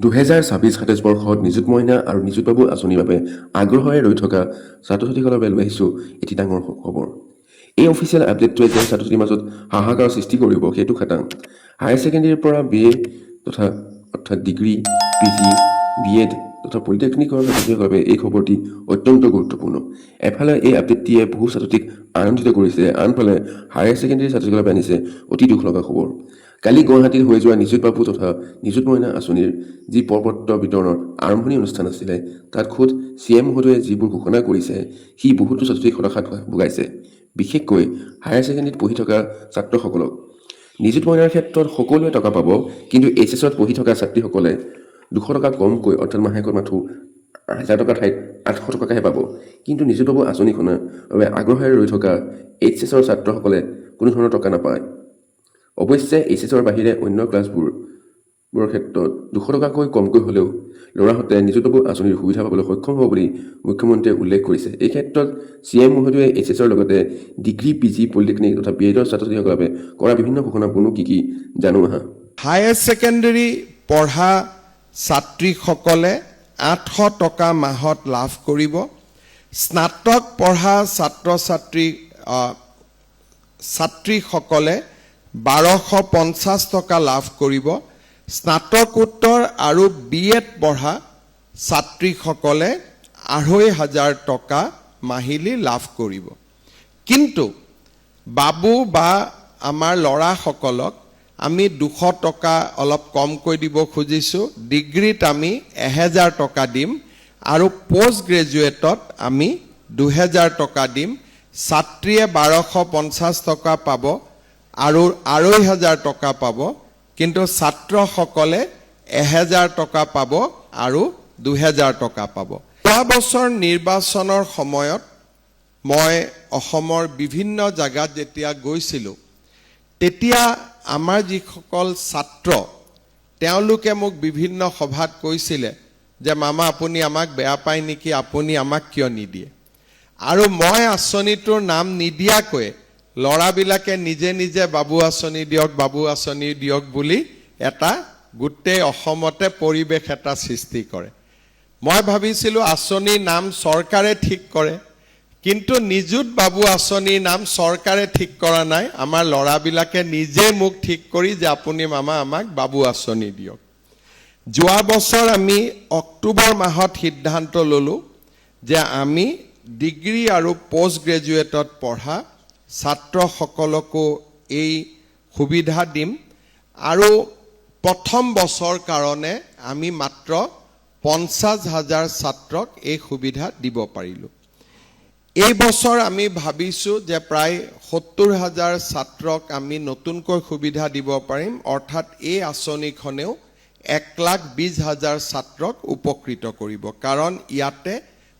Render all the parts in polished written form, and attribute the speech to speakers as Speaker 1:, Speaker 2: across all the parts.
Speaker 1: 2026-27 বৰ্ষত নিযুত মইনা আৰু নিযুত বাবু আঁচনিৰ বাবে আগ্ৰহেৰে ৰৈ থকা ছাত্ৰ ছাত্ৰীসকলৰ বাবে লৈ আহিছোঁ এটি ডাঙৰ খবৰ। এই অফিচিয়েল আপডেটটোৱে যে ছাত্ৰ ছাত্ৰীৰ মাজত হাহাকাৰ সৃষ্টি কৰিব সেইটো খাটাং। হায়াৰ ছেকেণ্ডেৰীৰ পৰা BA তথা অৰ্থাৎ ডিগ্ৰী, PG, BEd তথা পলিটেকনিকৰ ছাত্ৰীসকলৰ বাবে এই খবৰটি অত্যন্ত গুৰুত্বপূৰ্ণ। এফালে এই আপডেটটিয়ে বহু ছাত্ৰীক আনন্দিত কৰিছে, আনফালে হায়াৰ ছেকেণ্ডেৰীৰ ছাত্ৰীসকলৰ বাবে আনিছে অতি দুখ লগা খবৰ। কালি গুৱাহাটীত হৈ যোৱা নিযুত বাবু তথা নিযুত মইনা আঁচনিৰ যি প্ৰপত্ৰ বিতৰণৰ আৰম্ভণি অনুষ্ঠান আছিলে, তাত খোদ CM মহোদয়ে যিবোৰ ঘোষণা কৰিছে সি বহুতো ছাত্ৰীক হতাশাত ভুগাইছে, বিশেষকৈ হায়াৰ ছেকেণ্ডেৰীত পঢ়ি থকা ছাত্ৰসকলক। নিযুত মইনাৰ ক্ষেত্ৰত সকলোৱে টকা পাব, কিন্তু HS-ত পঢ়ি থকা ছাত্ৰীসকলে 200 টকা কমকৈ অৰ্থাৎ মাহেকত মাথো 1000 টকাৰ ঠাইত 800 টকাহে পাব। কিন্তু নিযুত বাবু আঁচনিখনৰ বাবে আগ্ৰহেৰে ৰৈ থকা HS-ৰ ছাত্ৰসকলে কোনো ধৰণৰ টকা নাপায়। অৱশ্যে HS-ৰ বাহিৰে অন্য ক্লাছবোৰৰ ক্ষেত্ৰত 200 টকাকৈ কমকৈ হ'লেও ল'ৰাহঁতে নিযুত বাবু আঁচনিৰ সুবিধা পাবলৈ সক্ষম হ'ব বুলি মুখ্যমন্ত্ৰীয়ে উল্লেখ কৰিছে। এই ক্ষেত্ৰত CM মহোদয়ে HS-ৰ লগতে ডিগ্ৰী, PG, পলিটেকনিক তথা BEdৰ ছাত্ৰ ছাত্ৰীসকলৰ বাবে কৰা বিভিন্ন ঘোষণাবোৰনো কি জানো আহা।
Speaker 2: হায়াৰ ছেকেণ্ডেৰী পঢ়া ছাত্ৰীসকলে 800 টকা মাহত লাভ কৰিব। স্নাতক পঢ়া ছাত্ৰীসকলে 1250 টকা লাভ কৰিব। স্নাতকোত্তৰ আৰু BEd পঢ়া ছাত্ৰীসকলে 2500 টকা মাহিলী লাভ কৰিব। কিন্তু বাবু বা আমাৰ ল'ৰাসকলক আমি 200 টকা অলপ কমকৈ দিব খুজিছোঁ। ডিগ্ৰীত আমি 1000 টকা দিম আৰু পোষ্ট গ্ৰেজুৱেটত আমি 2000 টকা দিম। ছাত্ৰীয়ে 1250 টকা পাব আৰু 2500 টকা পাব, কিন্তু ছাত্ৰসকলে 1000 টকা পাব আৰু 2000 টকা পাব। যোৱা বছৰ নিৰ্বাচনৰ সময়ত মই অসমৰ বিভিন্ন জাগাত যেতিয়া গৈছিলোঁ, তেতিয়া আমাৰ যিসকল ছাত্ৰ তেওঁলোকে মোক বিভিন্ন সভাত কৈছিলে যে মামা আপুনি আমাক বেয়া পায় নেকি, আপুনি আমাক কিয় নিদিয়ে? আৰু মই আঁচনিটোৰ নাম নিদিয়াকৈ ল'ৰাবিলাকে নিজে নিজে বাবু আঁচনি দিয়ক, বাবু আঁচনি দিয়ক বুলি এটা গোটেই অসমতে পৰিৱেশ এটা সৃষ্টি কৰে। মই ভাবিছিলোঁ আঁচনিৰ নাম চৰকাৰে ঠিক কৰে, কিন্তু নিযুত বাবু আঁচনিৰ নাম চৰকাৰে ঠিক কৰা নাই। আমাৰ ল'ৰাবিলাকে নিজে মোক ঠিক কৰি যে আপুনি মামা আমাক বাবু আঁচনি দিয়ক। যোৱা বছৰ আমি অক্টোবৰ মাহত সিদ্ধান্ত ল'লোঁ যে আমি ডিগ্ৰী আৰু পোষ্ট গ্ৰেজুৱেটত পঢ়া ছাত্ৰসকলকো এই সুবিধা দিম আৰু প্ৰথম বছৰ কাৰণে আমি মাত্ৰ 50,000 ছাত্ৰক এই সুবিধা দিব পাৰিলোঁ। এই বছৰ আমি ভাবিছোঁ যে প্ৰায় 70,000 ছাত্ৰক আমি নতুনকৈ সুবিধা দিব পাৰিম, অৰ্থাৎ এই আঁচনিখনেও 1,20,000 ছাত্ৰক উপকৃত কৰিব, কাৰণ ইয়াতে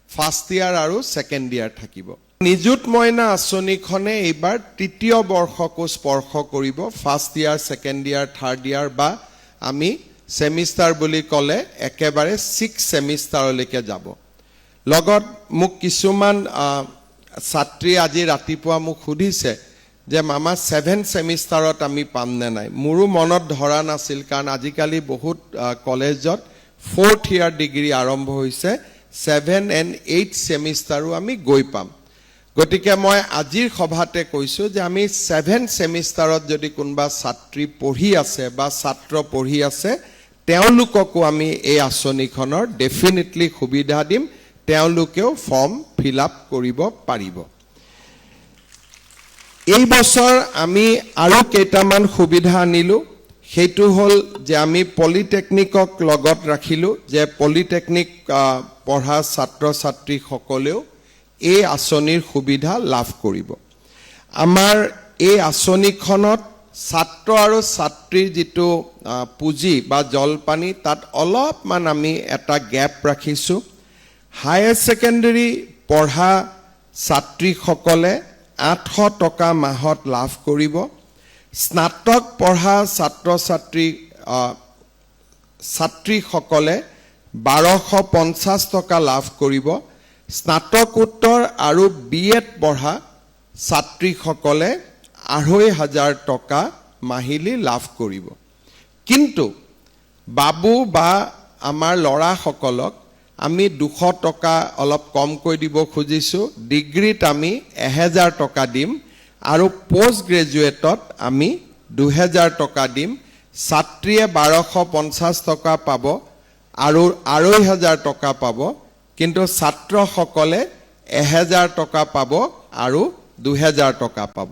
Speaker 2: ফাৰ্ষ্ট ইয়াৰ আৰু ছেকেণ্ড ইয়াৰ থাকিব। নিযুত মইনা আঁচনিখনে এইবাৰ তৃতীয় বৰ্ষকো স্পৰ্শ কৰিব। First year, second year, third year বা আমি ছেমিষ্টাৰ বুলি ক'লে একেবাৰে 6 ছেমিষ্টাৰলৈকে যাব। লগত মোক কিছুমান ছাত্ৰী আজি ৰাতিপুৱা মোক সুধিছে যে মামা 7 ছেমিষ্টাৰত আমি পাম নে নাই। মোৰো মনত ধৰা নাছিল, কাৰণ আজিকালি বহুত কলেজত 4th ইয়াৰ ডিগ্ৰী আৰম্ভ হৈছে, 7 and 8 ছেমিষ্টাৰো আমি গৈ পাম। গতিকে মই আজিৰ সভাতে কৈছোঁ যে আমি 7 ছেমিষ্টাৰত যদি কোনোবা ছাত্ৰী পঢ়ি আছে বা ছাত্ৰ পঢ়ি আছে, তেওঁলোককো আমি এই আঁচনিখনৰ ডেফিনেটলি সুবিধা দিম, তেওঁলোকেও ফৰ্ম ফিল আপ কৰিব পাৰিব। এই বছৰ আমি আৰু কেইটামান সুবিধা আনিলোঁ। সেইটো হ'ল যে আমি পলিটেকনিকক লগত ৰাখিলোঁ, যে পলিটেকনিক পঢ়া ছাত্ৰ ছাত্ৰীসকলেও এই আঁচনিৰ সুবিধা লাভ কৰিব। আমাৰ এই আঁচনিখনত ছাত্ৰ আৰু ছাত্ৰীৰ যিটো পুঁজি বা জলপানী, তাত অলপমান আমি এটা গেপ ৰাখিছোঁ। হায়াৰ ছেকেণ্ডেৰী পঢ়া ছাত্ৰীসকলে 800 টকা মাহত লাভ কৰিব। স্নাতক পঢ়া ছাত্ৰীসকলে 1250 টকা লাভ কৰিব। স্নাতকোত্তৰ আৰু BEd পঢ়া ছাত্ৰীসকলে 2500 টকা মাহিলী লাভ কৰিব। কিন্তু বাবু বা আমাৰ ল'ৰাসকলক আমি 200 টকা অলপ কমকৈ দিব খুজিছোঁ ডিগ্ৰীত আমি 1000 টকা দিম আৰু পোষ্ট গ্ৰেজুৱেটত আমি 2000 টকা দিম ছাত্ৰীয়ে 1250 টকা পাব আৰু 2500 টকা পাব কিন্তু ছাত্ৰসকলে 1000 টকা পাব আৰু 2000 টকা পাব